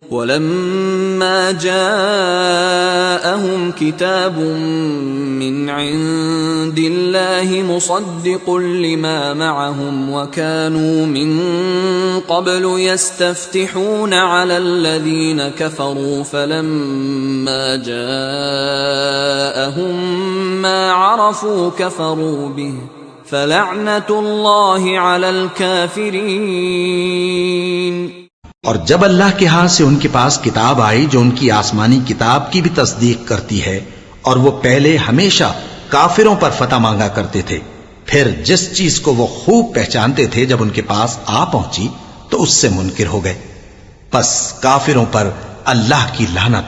وَلَمَّا جَاءَهُمْ كِتَابٌ مِّنْ عِندِ اللَّهِ مُصَدِّقٌ لِّمَا مَعَهُمْ وَكَانُوا مِن قَبْلُ يَسْتَفْتِحُونَ عَلَى الَّذِينَ كَفَرُوا فَلَمَّا جَاءَهُم مَّا عَرَفُوا كَفَرُوا بِهِ فَلَعْنَةُ اللَّهِ عَلَى الْكَافِرِينَ۔ اور جب اللہ کے ہاں سے ان کے پاس کتاب آئی جو ان کی آسمانی کتاب کی بھی تصدیق کرتی ہے، اور وہ پہلے ہمیشہ کافروں پر فتح مانگا کرتے تھے، پھر جس چیز کو وہ خوب پہچانتے تھے جب ان کے پاس آ پہنچی تو اس سے منکر ہو گئے، پس کافروں پر اللہ کی لعنت۔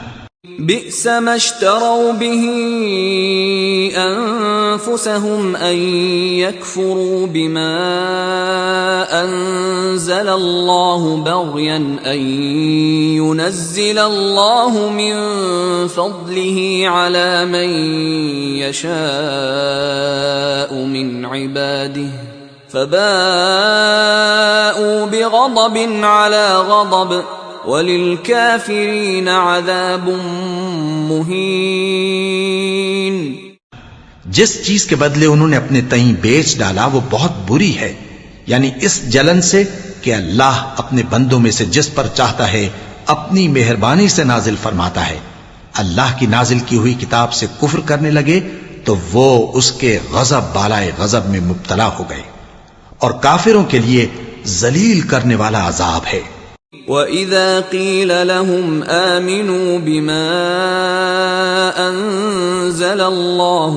بئس ما اشتروا به أنفسهم أن يكفروا بما أنزل الله بغيا أن ينزل الله من فضله على من يشاء من عباده فباءوا بغضب على غضب وَلِلْكَافِرِينَ عَذَابٌ مُّهِينٌ۔ جس چیز کے بدلے انہوں نے اپنے تئیں بیچ ڈالا وہ بہت بری ہے، یعنی اس جلن سے کہ اللہ اپنے بندوں میں سے جس پر چاہتا ہے اپنی مہربانی سے نازل فرماتا ہے، اللہ کی نازل کی ہوئی کتاب سے کفر کرنے لگے تو وہ اس کے غضب بالائے غضب میں مبتلا ہو گئے، اور کافروں کے لیے ذلیل کرنے والا عذاب ہے۔ وَإِذَا قِيلَ لَهُمْ آمِنُوا بِمَا أَنزَلَ اللَّهُ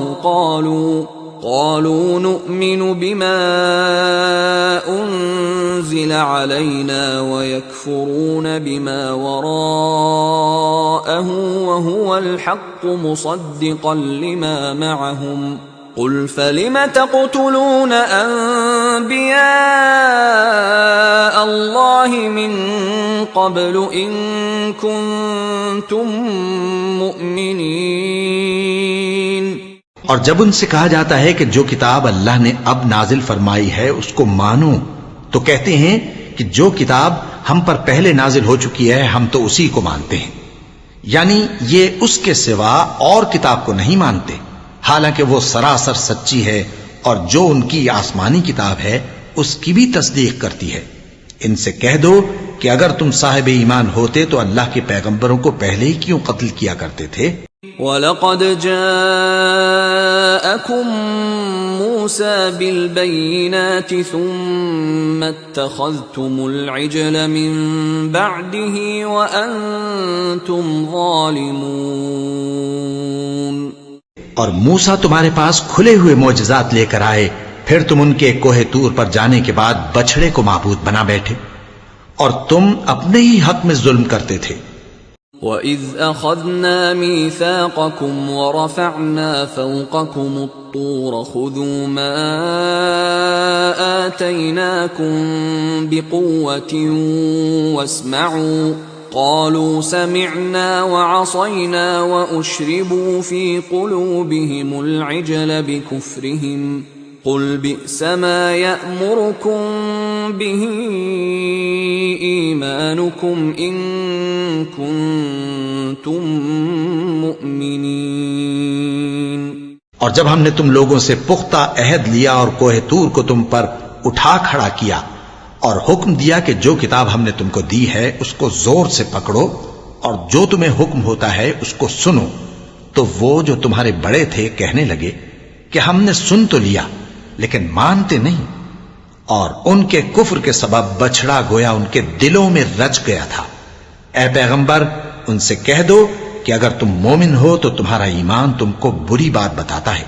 قَالُوا نُؤْمِنُ بِمَا أُنزِلَ عَلَيْنَا وَيَكْفُرُونَ بِمَا وَرَاءَهُ وَهُوَ الْحَقُّ مُصَدِّقًا لِمَا مَعَهُمْ قُلْ فَلِمَ تَقْتُلُونَ أَنبِيَاءَ اللَّهِ مِن قَبْلُ إِن كُنتُم مُّؤْمِنِينَ۔ اور جب ان سے کہا جاتا ہے کہ جو کتاب اللہ نے اب نازل فرمائی ہے اس کو مانو، تو کہتے ہیں کہ جو کتاب ہم پر پہلے نازل ہو چکی ہے ہم تو اسی کو مانتے ہیں، یعنی یہ اس کے سوا اور کتاب کو نہیں مانتے، حالانکہ وہ سراسر سچی ہے، اور جو ان کی آسمانی کتاب ہے اس کی بھی تصدیق کرتی ہے۔ ان سے کہہ دو کہ اگر تم صاحب ایمان ہوتے تو اللہ کے پیغمبروں کو پہلے ہی کیوں قتل کیا کرتے تھے؟ وَلَقَدْ جَاءَكُم مُّوسَىٰ بِالْبَيِّنَاتِ ثُمَّ اتَّخَذْتُمُ الْعِجْلَ مِن بَعْدِهِ وَأَنتُمْ ظَالِمُونَ۔ اور موسیٰ تمہارے پاس کھلے ہوئے معجزات لے کر آئے، پھر تم ان کے کوہ طور پر جانے کے بعد بچڑے کو معبود بنا بیٹھے، اور تم اپنے ہی حق میں ظلم کرتے تھے۔ وَإِذْ أَخَذْنَا مِيثَاقَكُمْ وَرَفَعْنَا فَوْقَكُمُ الطُّورَ خُذُوا مَا آتَيْنَاكُمْ بِقُوَّةٍ وَاسْمَعُوا قالوا سمعنا وعصينا وأشربوا في قلوبهم العجل بكفرهم قل بئس ما يأمركم به إيمانكم إن كنتم مؤمنين۔ اور جب ہم نے تم لوگوں سے پختہ عہد لیا اور کوہ طور کو تم پر اٹھا کھڑا کیا اور حکم دیا کہ جو کتاب ہم نے تم کو دی ہے اس کو زور سے پکڑو اور جو تمہیں حکم ہوتا ہے اس کو سنو، تو وہ جو تمہارے بڑے تھے کہنے لگے کہ ہم نے سن تو لیا لیکن مانتے نہیں، اور ان کے کفر کے سبب بچڑا گویا ان کے دلوں میں رچ گیا تھا۔ اے پیغمبر ان سے کہہ دو کہ اگر تم مومن ہو تو تمہارا ایمان تم کو بری بات بتاتا ہے،